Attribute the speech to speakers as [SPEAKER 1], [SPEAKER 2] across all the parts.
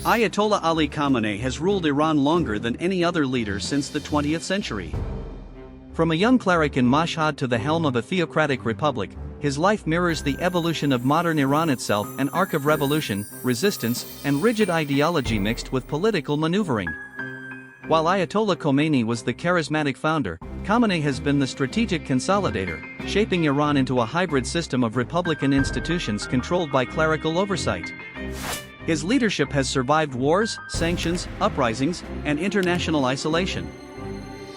[SPEAKER 1] Ayatollah Ali Khamenei has ruled Iran longer than any other leader since the 20th century. From a young cleric in Mashhad to the helm of a theocratic republic, his life mirrors the evolution of modern Iran itself, an arc of revolution, resistance, and rigid ideology mixed with political maneuvering. While Ayatollah Khomeini was the charismatic founder, Khamenei has been the strategic consolidator, shaping Iran into a hybrid system of republican institutions controlled by clerical oversight. His leadership has survived wars, sanctions, uprisings, and international isolation.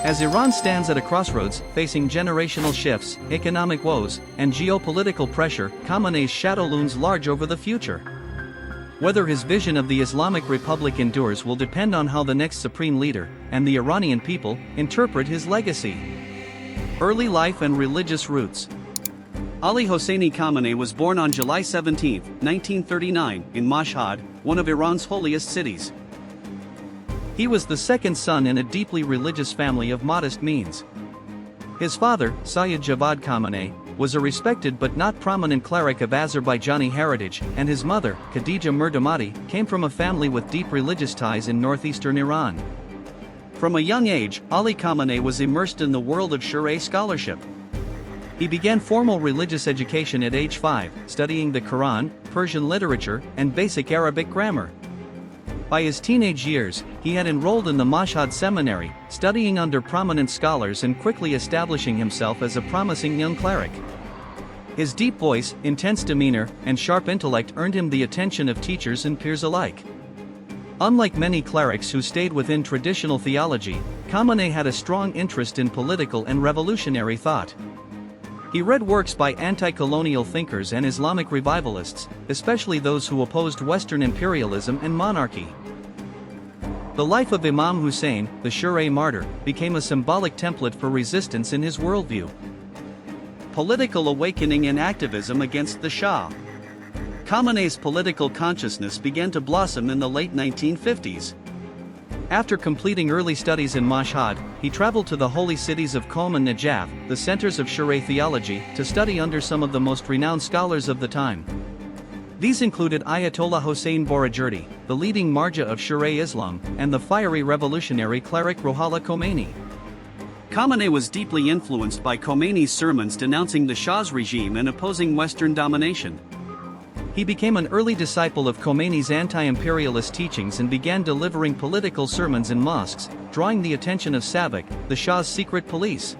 [SPEAKER 1] As Iran stands at a crossroads, facing generational shifts, economic woes, and geopolitical pressure, Khamenei's shadow looms large over the future. Whether his vision of the Islamic Republic endures will depend on how the next supreme leader, and the Iranian people, interpret his legacy. Early life and religious roots. Ali Hosseini Khamenei was born on July 17, 1939, in Mashhad, one of Iran's holiest cities. He was the second son in a deeply religious family of modest means. His father, Sayyid Javad Khamenei, was a respected but not prominent cleric of Azerbaijani heritage, and his mother, Khadija Murdamati, came from a family with deep religious ties in northeastern Iran. From a young age, Ali Khamenei was immersed in the world of Sharia scholarship. He began formal religious education at age 5, studying the Quran, Persian literature, and basic Arabic grammar. By his teenage years, he had enrolled in the Mashhad seminary, studying under prominent scholars and quickly establishing himself as a promising young cleric. His deep voice, intense demeanor, and sharp intellect earned him the attention of teachers and peers alike. Unlike many clerics who stayed within traditional theology, Khamenei had a strong interest in political and revolutionary thought. He read works by anti-colonial thinkers and Islamic revivalists, especially those who opposed Western imperialism and monarchy. The life of Imam Hussein, the Sharia martyr, became a symbolic template for resistance in his worldview. Political awakening and activism against the Shah. Khamenei's political consciousness began to blossom in the late 1950s. After completing early studies in Mashhad, he traveled to the holy cities of Qom and Najaf, the centers of Sharia theology, to study under some of the most renowned scholars of the time. These included Ayatollah Hossein Borajerdi, the leading marja of Sharia Islam, and the fiery revolutionary cleric Ruhollah Khomeini. Khamenei was deeply influenced by Khomeini's sermons denouncing the Shah's regime and opposing Western domination. He became an early disciple of Khomeini's anti-imperialist teachings and began delivering political sermons in mosques, drawing the attention of Savak, the Shah's secret police.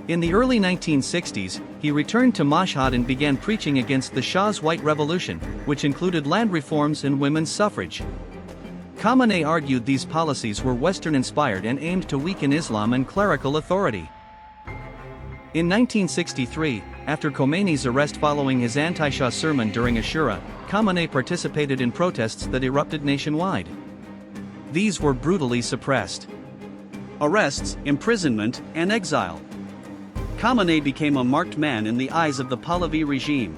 [SPEAKER 1] In the early 1960s, he returned to Mashhad and began preaching against the Shah's White Revolution, which included land reforms and women's suffrage. Khamenei argued these policies were Western-inspired and aimed to weaken Islam and clerical authority. In 1963, after Khomeini's arrest following his anti-Shah sermon during Ashura, Khamenei participated in protests that erupted nationwide. These were brutally suppressed. Arrests, imprisonment, and exile. Khamenei became a marked man in the eyes of the Pahlavi regime.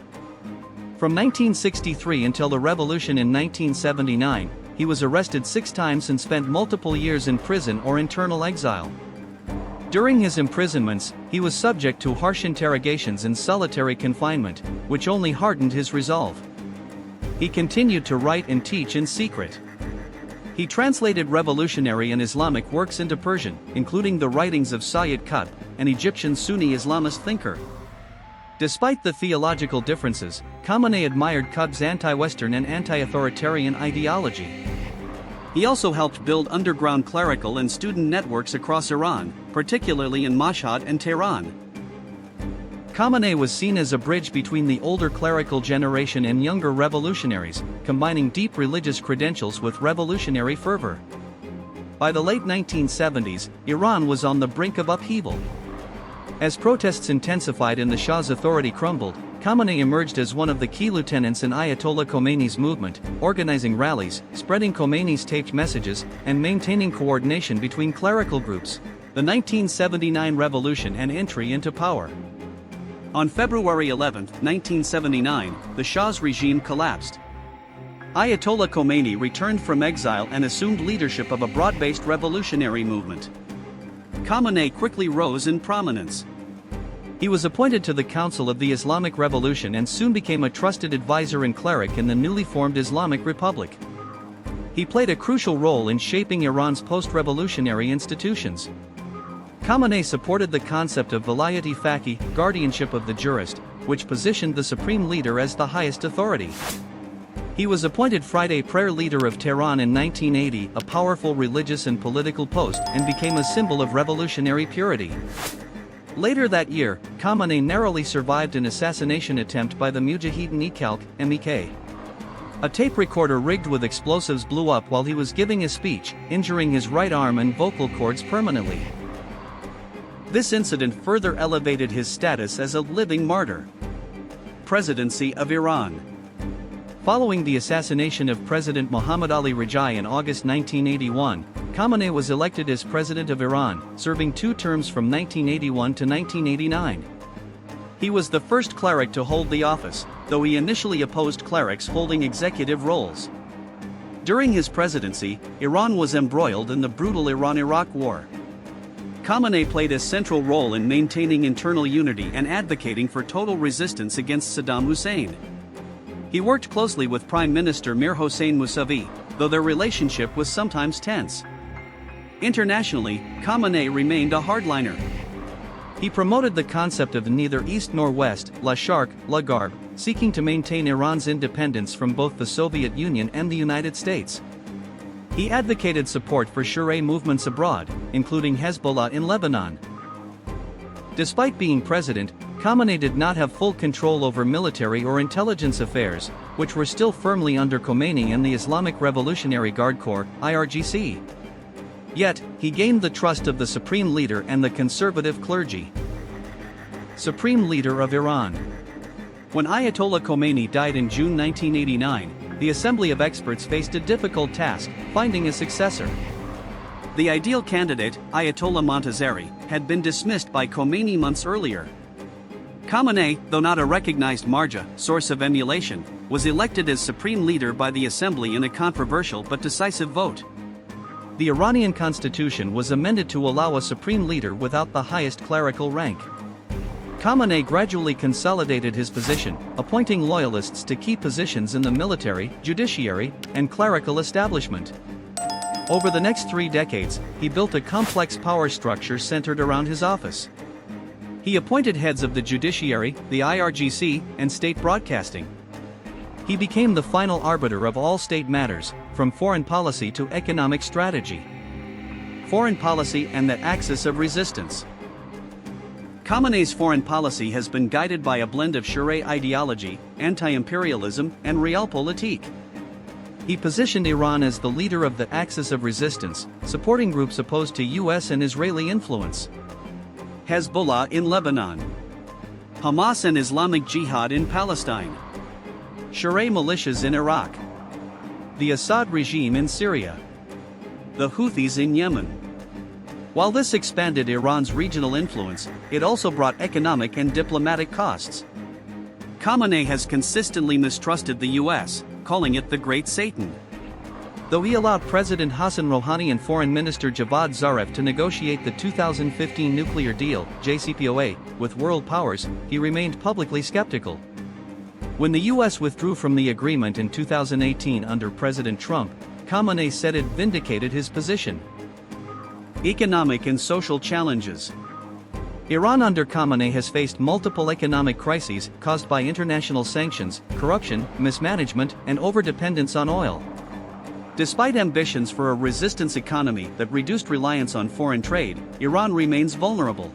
[SPEAKER 1] From 1963 until the revolution in 1979, he was arrested 6 times and spent multiple years in prison or internal exile. During his imprisonments, he was subject to harsh interrogations and solitary confinement, which only hardened his resolve. He continued to write and teach in secret. He translated revolutionary and Islamic works into Persian, including the writings of Sayyid Qutb, an Egyptian Sunni Islamist thinker. Despite the theological differences, Khamenei admired Qutb's anti-Western and anti-authoritarian ideology. He also helped build underground clerical and student networks across Iran, particularly in Mashhad and Tehran. Khamenei was seen as a bridge between the older clerical generation and younger revolutionaries, combining deep religious credentials with revolutionary fervor. By the late 1970s, Iran was on the brink of upheaval. As protests intensified and the Shah's authority crumbled, Khamenei emerged as one of the key lieutenants in Ayatollah Khomeini's movement, organizing rallies, spreading Khomeini's taped messages, and maintaining coordination between clerical groups. The 1979 revolution and entry into power. On February 11, 1979, the Shah's regime collapsed. Ayatollah Khomeini returned from exile and assumed leadership of a broad-based revolutionary movement. Khamenei quickly rose in prominence. He was appointed to the Council of the Islamic Revolution and soon became a trusted advisor and cleric in the newly formed Islamic Republic. He played a crucial role in shaping Iran's post-revolutionary institutions. Khamenei supported the concept of velayat-e faqih, guardianship of the jurist, which positioned the supreme leader as the highest authority. He was appointed Friday Prayer Leader of Tehran in 1980, a powerful religious and political post, and became a symbol of revolutionary purity. Later that year, Khamenei narrowly survived an assassination attempt by the Mujahideen Khalq, MEK. A tape recorder rigged with explosives blew up while he was giving a speech, injuring his right arm and vocal cords permanently. This incident further elevated his status as a living martyr. Presidency of Iran. Following the assassination of President Mohammad Ali Khamenei in August 1981, Khamenei was elected as President of Iran, serving 2 terms from 1981 to 1989. He was the first cleric to hold the office, though he initially opposed clerics holding executive roles. During his presidency, Iran was embroiled in the brutal Iran-Iraq War. Khamenei played a central role in maintaining internal unity and advocating for total resistance against Saddam Hussein. He worked closely with Prime Minister Mir Hossein Mousavi, though their relationship was sometimes tense. Internationally, Khamenei remained a hardliner. He promoted the concept of neither East nor West, la Sharq, la Garb, seeking to maintain Iran's independence from both the Soviet Union and the United States. He advocated support for Shia movements abroad, including Hezbollah in Lebanon. Despite being president, Khamenei did not have full control over military or intelligence affairs, which were still firmly under Khomeini and the Islamic Revolutionary Guard Corps, IRGC. Yet, he gained the trust of the supreme leader and the conservative clergy. Supreme Leader of Iran. When Ayatollah Khomeini died in June 1989, the Assembly of Experts faced a difficult task, finding a successor. The ideal candidate, Ayatollah Montazeri, had been dismissed by Khomeini months earlier. Khamenei, though not a recognized marja, source of emulation, was elected as supreme leader by the assembly in a controversial but decisive vote. The Iranian constitution was amended to allow a supreme leader without the highest clerical rank. Khamenei gradually consolidated his position, appointing loyalists to key positions in the military, judiciary, and clerical establishment. Over the next 3 decades, he built a complex power structure centered around his office. He appointed heads of the judiciary, the IRGC, and state broadcasting. He became the final arbiter of all state matters, from foreign policy to economic strategy. Foreign policy and the axis of resistance. Khamenei's foreign policy has been guided by a blend of Shia ideology, anti-imperialism, and realpolitik. He positioned Iran as the leader of the axis of resistance, supporting groups opposed to US and Israeli influence. Hezbollah in Lebanon. Hamas and Islamic Jihad in Palestine. Shia militias in Iraq. The Assad regime in Syria. The Houthis in Yemen. While this expanded Iran's regional influence, it also brought economic and diplomatic costs. Khamenei has consistently mistrusted the US, calling it the Great Satan. Though he allowed President Hassan Rouhani and Foreign Minister Javad Zarif to negotiate the 2015 nuclear deal, JCPOA, with world powers, he remained publicly skeptical. When the US withdrew from the agreement in 2018 under President Trump, Khamenei said it vindicated his position. Economic and social challenges. Iran under Khamenei has faced multiple economic crises caused by international sanctions, corruption, mismanagement, and overdependence on oil. Despite ambitions for a resistance economy that reduced reliance on foreign trade, Iran remains vulnerable.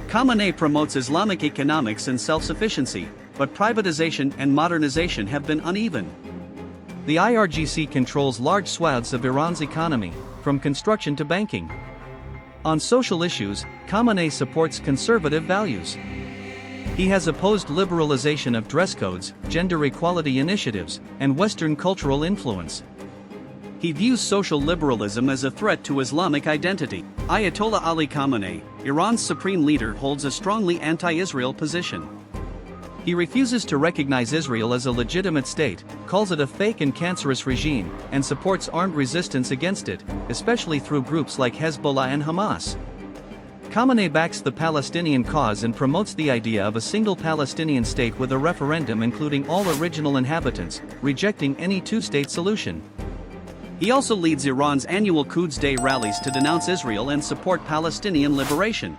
[SPEAKER 1] Khamenei promotes Islamic economics and self-sufficiency, but privatization and modernization have been uneven. The IRGC controls large swaths of Iran's economy, from construction to banking. On social issues, Khamenei supports conservative values. He has opposed liberalization of dress codes, gender equality initiatives, and Western cultural influence. He views social liberalism as a threat to Islamic identity. Ayatollah Ali Khamenei, Iran's supreme leader, holds a strongly anti-Israel position. He refuses to recognize Israel as a legitimate state, calls it a fake and cancerous regime, and supports armed resistance against it, especially through groups like Hezbollah and Hamas. Khamenei backs the Palestinian cause and promotes the idea of a single Palestinian state with a referendum including all original inhabitants, rejecting any two-state solution. He also leads Iran's annual Quds Day rallies to denounce Israel and support Palestinian liberation.